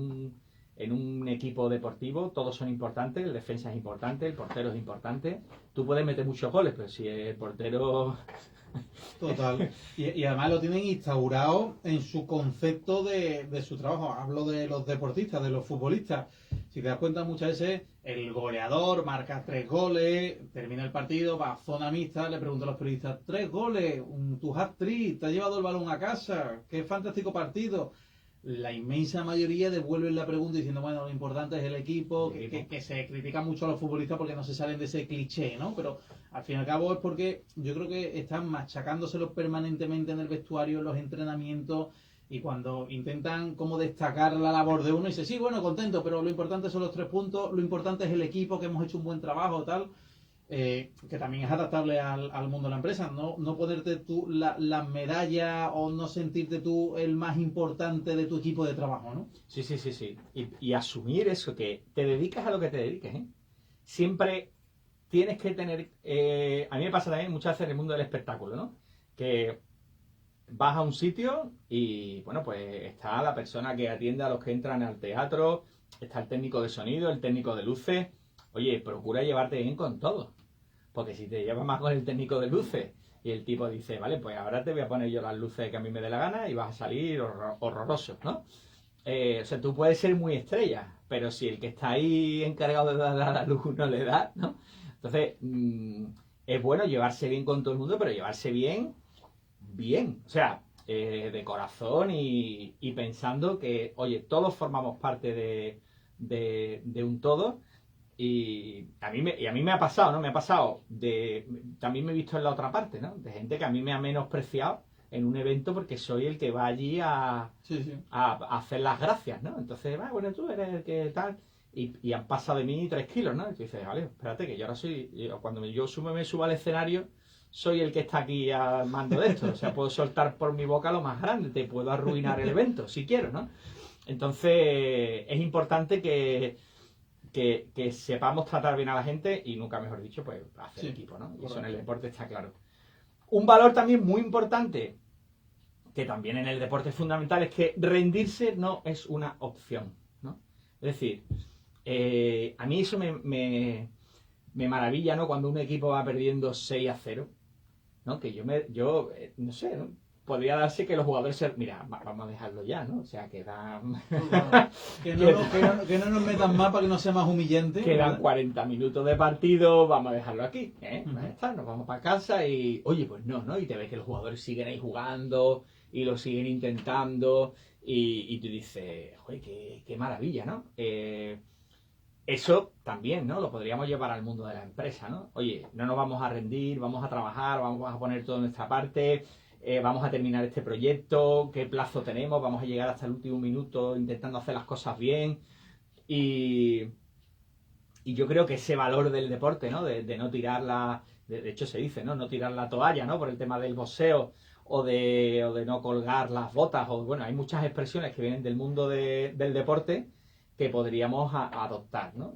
un equipo deportivo todos son importantes, el defensa es importante, el portero es importante. Tú puedes meter muchos goles, pero si el portero... Total. Y además lo tienen instaurado en su concepto de su trabajo. Hablo de los deportistas, de los futbolistas. Si te das cuenta, muchas veces el goleador marca 3 goles, termina el partido, va a zona mixta, le pregunta a los periodistas, 3 goles, tu hat-trick, te ha llevado el balón a casa, qué fantástico partido. La inmensa mayoría devuelven la pregunta diciendo, bueno, lo importante es el equipo, que se critica mucho a los futbolistas porque no se salen de ese cliché, ¿no? Pero al fin y al cabo es porque yo creo que están machacándoselos permanentemente en el vestuario, en los entrenamientos, y cuando intentan como destacar la labor de uno, y dice, sí, bueno, contento, pero lo importante son los 3 puntos, lo importante es el equipo, que hemos hecho un buen trabajo, tal. Que también es adaptable al mundo de la empresa, no ponerte tú la medalla o no sentirte tú el más importante de tu equipo de trabajo, ¿no? Sí, sí, sí, sí. Y asumir eso, que te dedicas a lo que te dediques, ¿eh? Siempre tienes que tener... a mí me pasa también muchas veces en el mundo del espectáculo, ¿no? Que vas a un sitio y, bueno, pues está la persona que atiende a los que entran al teatro, está el técnico de sonido, el técnico de luces. Oye, procura llevarte bien con todo. Porque si te llevas más con el técnico de luces y el tipo dice, vale, pues ahora te voy a poner yo las luces que a mí me dé la gana y vas a salir horroroso, ¿no? O sea, tú puedes ser muy estrella, pero si el que está ahí encargado de dar a la luz no le da, ¿no? Entonces, es bueno llevarse bien con todo el mundo, pero llevarse bien, bien. O sea, de corazón y pensando que, oye, todos formamos parte de un todo. Y a mí me ha pasado, ¿no? Me ha pasado también me he visto en la otra parte, ¿no? De gente que a mí me ha menospreciado en un evento porque soy el que va allí Sí, sí. a hacer las gracias, ¿no? Entonces, bueno, tú eres el que tal. Y han pasado de mí 3 kilos, ¿no? Y tú dices, vale, espérate, que yo ahora cuando me subo al escenario, soy el que está aquí al mando de esto. O sea, puedo soltar por mi boca lo más grande, te puedo arruinar el evento, si quiero, ¿no? Entonces, es importante que sepamos tratar bien a la gente y nunca mejor dicho, pues hacer equipo, ¿no? Y eso en el deporte está claro. Un valor también muy importante, que también en el deporte es fundamental, es que rendirse no es una opción, ¿no? Es decir, a mí eso me maravilla, ¿no? Cuando un equipo va perdiendo 6-0, ¿no? Que yo no sé, ¿no? podría darse que los jugadores mira, vamos a dejarlo ya, ¿no? O sea, quedan... que no nos metan más para que no sea más humillante. Quedan ¿verdad? 40 minutos de partido, vamos a dejarlo aquí, ¿eh? Ya está, nos vamos para casa y... Oye, pues no, y te ves que los jugadores siguen ahí jugando y lo siguen intentando y tú dices, joder, qué maravilla, ¿no? Eso también, ¿no? Lo podríamos llevar al mundo de la empresa, ¿no? Oye, no nos vamos a rendir, vamos a trabajar, vamos a poner todo en nuestra parte, vamos a terminar este proyecto, qué plazo tenemos, vamos a llegar hasta el último minuto intentando hacer las cosas bien y yo creo que ese valor del deporte, ¿no? De no tirar de hecho se dice, ¿no? No tirar la toalla, ¿no? Por el tema del boxeo o de no colgar las botas, o bueno, hay muchas expresiones que vienen del mundo del deporte que podríamos adoptar, ¿no?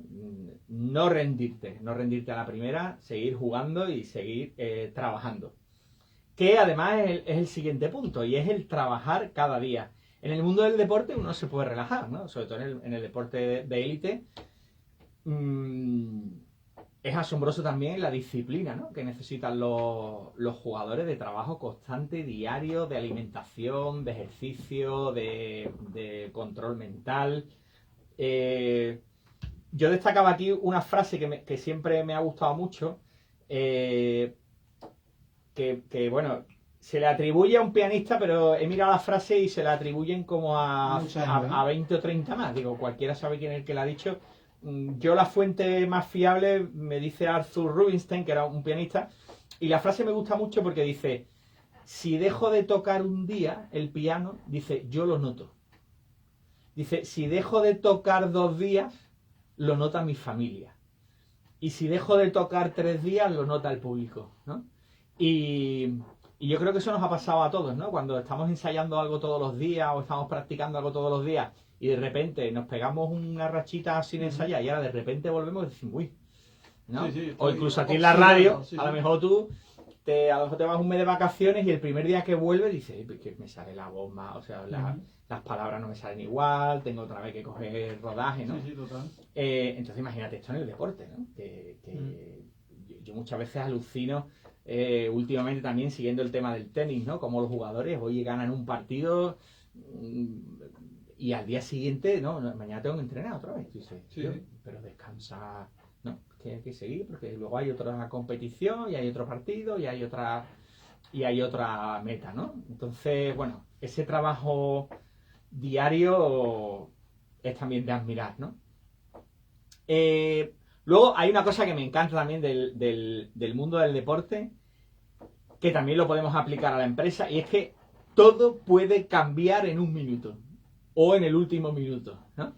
No rendirte a la primera, seguir jugando y seguir trabajando. Que además es el siguiente punto, y es el trabajar cada día. En el mundo del deporte uno se puede relajar, ¿no? Sobre todo en el deporte de élite. Es asombroso también la disciplina, ¿no? Que necesitan los jugadores, de trabajo constante, diario, de alimentación, de ejercicio, de control mental. Yo destacaba aquí una frase que siempre me ha gustado mucho, que bueno, se le atribuye a un pianista, pero he mirado la frase y se la atribuyen como a 20 o 30 más. Digo, cualquiera sabe quién es el que la ha dicho. Yo la fuente más fiable me dice Arthur Rubinstein, que era un pianista, y la frase me gusta mucho porque dice, si dejo de tocar un día el piano, dice, yo lo noto. Dice, si dejo de tocar 2 días, lo nota mi familia. Y si dejo de tocar 3 días, lo nota el público, ¿no? Y yo creo que eso nos ha pasado a todos, ¿no? Cuando estamos ensayando algo todos los días o estamos practicando algo todos los días y de repente nos pegamos una rachita sin ensayar y ahora de repente volvemos y decimos, uy, ¿no? Sí, o incluso aquí en la radio, a lo mejor tú a lo mejor te vas un mes de vacaciones y el primer día que vuelves dices, que me sale la voz más, o sea, las palabras no me salen igual, tengo otra vez que coger rodaje, ¿no? Sí, total. Entonces imagínate esto en el deporte, ¿no? Yo muchas veces alucino, últimamente también siguiendo el tema del tenis, ¿no? Como los jugadores hoy ganan un partido y al día siguiente, no, mañana tengo que entrenar otra vez. Dices, pero descansa, ¿no? Que hay que seguir porque luego hay otra competición y hay otro partido y hay otra meta, ¿no? Entonces, bueno, ese trabajo diario es también de admirar, ¿no? Luego hay una cosa que me encanta también del mundo del deporte, que también lo podemos aplicar a la empresa, y es que todo puede cambiar en un minuto o en el último minuto, ¿no?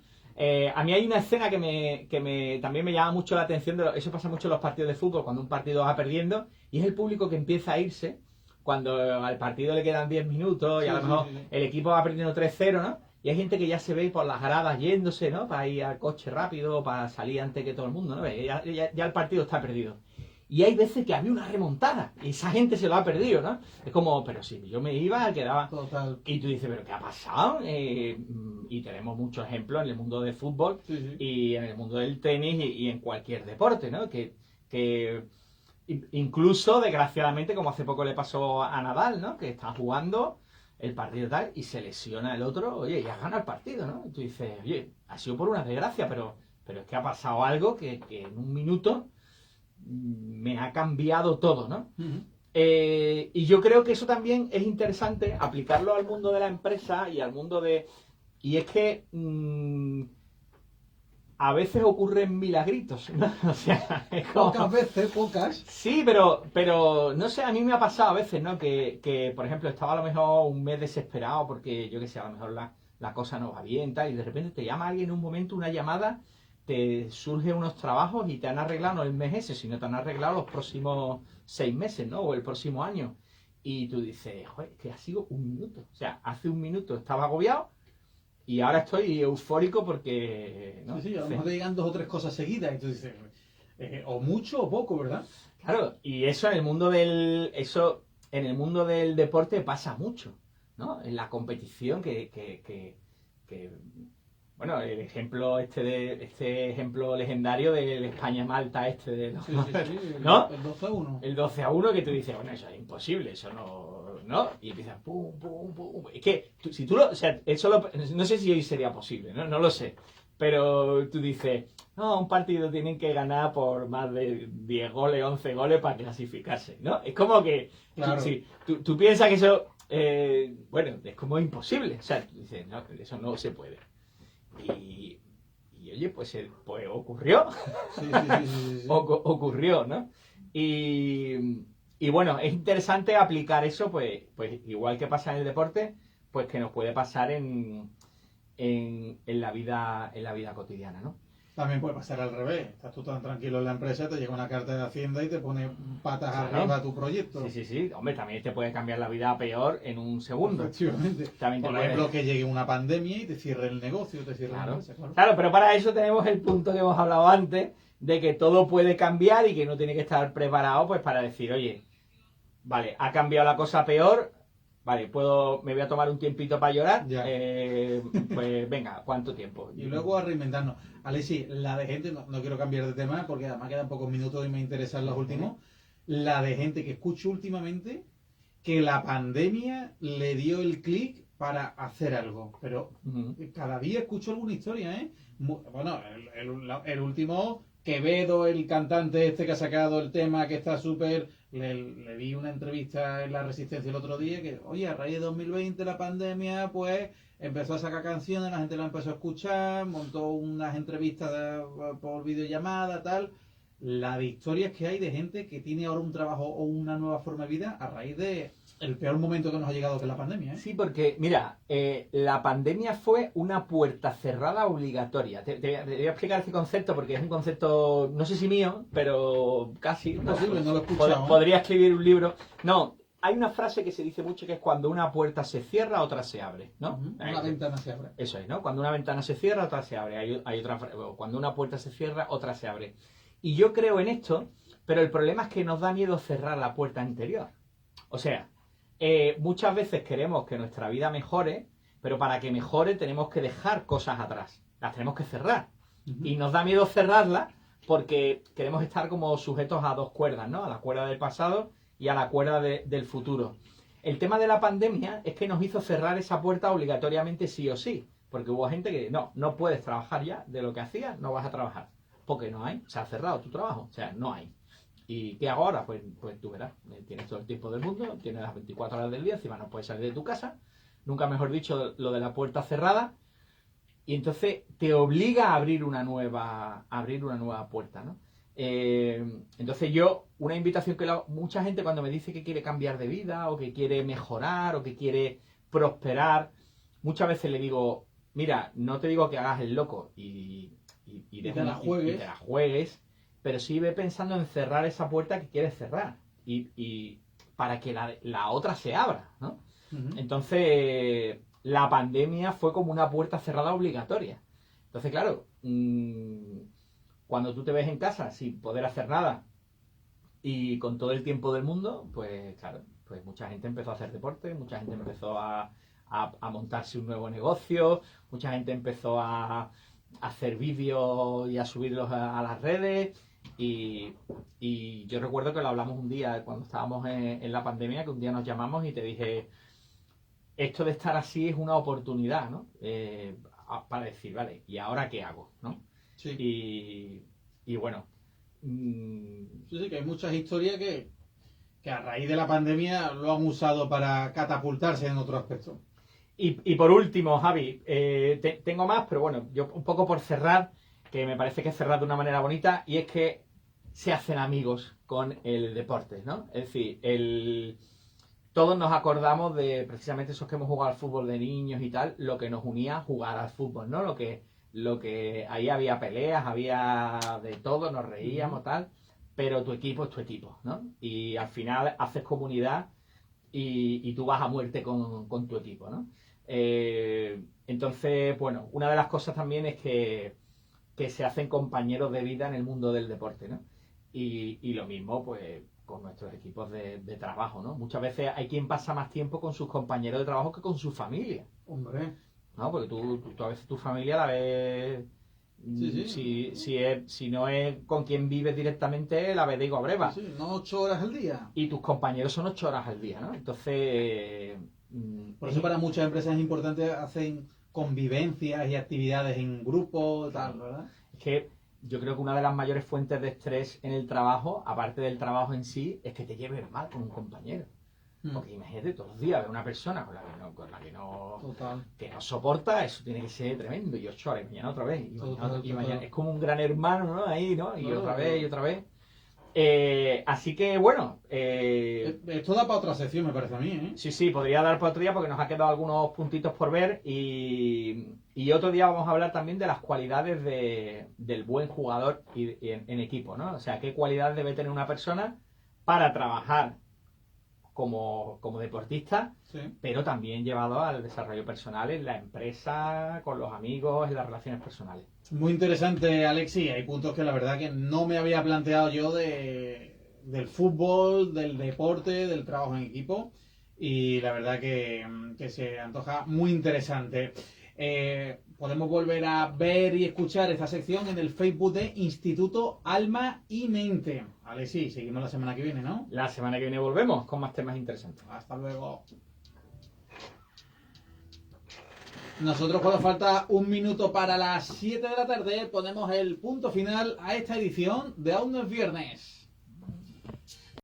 A mí hay una escena que también me llama mucho la atención, eso pasa mucho en los partidos de fútbol, cuando un partido va perdiendo, y es el público que empieza a irse cuando al partido le quedan 10 minutos y a lo mejor el equipo va perdiendo 3-0, ¿no? Y hay gente que ya se ve por las gradas yéndose, ¿no? Para ir al coche rápido, para salir antes que todo el mundo, ¿no? Ya el partido está perdido. Y hay veces que había una remontada y esa gente se lo ha perdido, ¿no? Es como, pero si yo me iba, quedaba... Total. Y tú dices, ¿pero qué ha pasado? Y tenemos muchos ejemplos en el mundo del fútbol y en el mundo del tenis y en cualquier deporte, ¿no? Que incluso, desgraciadamente, como hace poco le pasó a Nadal, ¿no? Que está jugando el partido tal y se lesiona el otro, oye, ya gana el partido, ¿no? Y tú dices, oye, ha sido por una desgracia, pero es que ha pasado algo que en un minuto me ha cambiado todo, ¿no? Y yo creo que eso también es interesante aplicarlo al mundo de la empresa y al mundo de... Y es que a veces ocurren milagritos, ¿no? O sea, es como... Pocas veces, pocas. Sí, pero no sé, a mí me ha pasado a veces, ¿no? Que por ejemplo, estaba a lo mejor un mes desesperado porque, yo qué sé, a lo mejor la cosa no va bien, tal, y de repente te llama alguien en un momento, una llamada, te surgen unos trabajos y te han arreglado no el mes ese, sino te han arreglado los próximos 6 meses, ¿no? O el próximo año. Y tú dices, joder, que ha sido un minuto. O sea, hace un minuto estaba agobiado y ahora estoy eufórico porque... ¿no? Sí, a lo mejor te llegan 2 o 3 cosas seguidas y tú dices, o mucho o poco, ¿verdad? Claro, y eso en el mundo del deporte pasa mucho, ¿no? En la competición que Bueno, el ejemplo este ejemplo legendario del España-Malta de Sí, ¿no? El 12-1. El 12-1 que tú dices, bueno, eso es imposible, eso no, y empiezas pum, pum, pum. Es que si tú o sea, no sé si hoy sería posible, no lo sé. Pero tú dices, no, un partido tienen que ganar por más de 10 goles, 11 goles para clasificarse, ¿no? Es como que, Claro. tú piensas que eso, bueno, es como imposible. O sea, tú dices, no, eso no se puede. Y oye, pues ocurrió. Sí. Ocurrió, ¿no? Y bueno, es interesante aplicar eso, pues igual que pasa en el deporte, pues que nos puede pasar en la vida cotidiana, ¿no? También puede pasar al revés. Estás tú tan tranquilo en la empresa, te llega una carta de Hacienda y te pone patas Claro. arriba a tu proyecto. Sí. Hombre, también te puede cambiar la vida a peor en un segundo. Efectivamente. También Por puede- ejemplo, que llegue una pandemia y te cierre el negocio, te cierre la Claro. empresa, claro. Claro, pero para eso tenemos el punto que hemos hablado antes, de que todo puede cambiar y que uno tiene que estar preparado pues para decir, oye, vale, ha cambiado la cosa a peor, vale, me voy a tomar un tiempito para llorar, Ya. pues venga, ¿cuánto tiempo? Y luego a reinventarnos. Alexi, la de gente, no quiero cambiar de tema porque además quedan pocos minutos y me interesan los últimos. La de gente que escucho últimamente que la pandemia le dio el clic para hacer algo. Pero Ujú. cada día escucho alguna historia, ¿eh? Bueno, el último, Quevedo, el cantante este que ha sacado el tema que está súper... Le di una entrevista en La Resistencia el otro día que, oye, a raíz de 2020, la pandemia, pues empezó a sacar canciones, la gente la empezó a escuchar, montó unas entrevistas por videollamada, tal. La de historias que hay de gente que tiene ahora un trabajo o una nueva forma de vida a raíz de el peor momento que nos ha llegado, que es la pandemia, ¿eh? Sí, porque, mira, la pandemia fue una puerta cerrada obligatoria. Te voy a explicar este concepto porque es un concepto, no sé si mío, pero casi. Imposible, no lo he escuchado, ¿eh? Podría escribir un libro. No, hay una frase que se dice mucho que es cuando una puerta se cierra, otra se abre, ¿no? Una ventana se abre. Eso es, ¿no? Cuando una ventana se cierra, otra se abre. Hay otra cuando una puerta se cierra, otra se abre. Y yo creo en esto, pero el problema es que nos da miedo cerrar la puerta anterior. O sea, muchas veces queremos que nuestra vida mejore, pero para que mejore tenemos que dejar cosas atrás. Las tenemos que cerrar. Y nos da miedo cerrarlas porque queremos estar como sujetos a dos cuerdas, ¿no? A la cuerda del pasado y a la cuerda del futuro. El tema de la pandemia es que nos hizo cerrar esa puerta obligatoriamente sí o sí. Porque hubo gente que no puedes trabajar ya de lo que hacías, no vas a trabajar. Porque no hay, se ha cerrado tu trabajo, o sea, no hay. ¿Y qué hago ahora? Pues tú verás, tienes todo el tiempo del mundo, tienes las 24 horas del día, encima no puedes salir de tu casa, nunca mejor dicho lo de la puerta cerrada, y entonces te obliga a abrir una nueva puerta, ¿no? Entonces una invitación que mucha gente cuando me dice que quiere cambiar de vida, o que quiere mejorar, o que quiere prosperar, muchas veces le digo, mira, no te digo que hagas el loco y te la juegues, pero sí ve pensando en cerrar esa puerta que quieres cerrar y para que la otra se abra, ¿no? Entonces, la pandemia fue como una puerta cerrada obligatoria. Entonces, claro, cuando tú te ves en casa sin poder hacer nada y con todo el tiempo del mundo, pues claro, pues mucha gente empezó a hacer deporte, mucha gente empezó a montarse un nuevo negocio, mucha gente empezó a hacer vídeos y a subirlos a las redes. Y yo recuerdo que lo hablamos un día cuando estábamos en la pandemia, que un día nos llamamos y te dije, esto de estar así es una oportunidad, ¿no? Para decir, vale, ¿y ahora qué hago? ¿No? Sí. Y bueno. Sí, que hay muchas historias que a raíz de la pandemia lo han usado para catapultarse en otro aspecto. Y por último, Javi, tengo más, pero bueno, yo un poco por cerrar, que me parece que es cerrar de una manera bonita, y es que se hacen amigos con el deporte, ¿no? Es decir, todos nos acordamos de precisamente esos que hemos jugado al fútbol de niños y tal, lo que nos unía a jugar al fútbol, ¿no? Lo que ahí había peleas, había de todo, nos reíamos, tal, pero tu equipo es tu equipo, ¿no? Y al final haces comunidad y tú vas a muerte con tu equipo, ¿no? Entonces, bueno, una de las cosas también es que se hacen compañeros de vida en el mundo del deporte, ¿no? Y lo mismo, pues, con nuestros equipos de trabajo, ¿no? Muchas veces hay quien pasa más tiempo con sus compañeros de trabajo que con su familia. Hombre. ¿no? Porque tú a veces tu familia la ves... Sí. Si no es con quien vives directamente, la ves de higo a breva. Sí, no 8 horas al día. Y tus compañeros son 8 horas al día, ¿no? Entonces... Por eso para muchas empresas es importante hacer convivencias y actividades en grupo, tal, ¿verdad? Es que yo creo que una de las mayores fuentes de estrés en el trabajo, aparte del trabajo en sí, es que te lleves mal con un compañero. Porque imagínate, todos los días ver una persona Total. que no soporta, eso tiene que ser tremendo. Y 8 horas, y mañana otra vez. Y mañana es como un gran hermano, ¿no? Ahí, ¿no? Y otra vez, y otra vez. Así que, bueno. Esto da para otra sección, me parece a mí, ¿eh? Sí, podría dar para otro día porque nos ha quedado algunos puntitos por ver. Y otro día vamos a hablar también de las cualidades del buen jugador en equipo, ¿no? O sea, qué cualidades debe tener una persona para trabajar como deportista, Sí. pero también llevado al desarrollo personal en la empresa, con los amigos, en las relaciones personales. Muy interesante, Alexi. Hay puntos que la verdad que no me había planteado yo del fútbol, del deporte, del trabajo en equipo. Y la verdad que se antoja muy interesante. Podemos volver a ver y escuchar esta sección en el Facebook de Instituto Alma y Mente. Alexi, seguimos la semana que viene, ¿no? La semana que viene volvemos con más temas interesantes. Hasta luego. Nosotros, cuando falta un minuto para las 7 de la tarde, ponemos el punto final a esta edición de Aún no es viernes.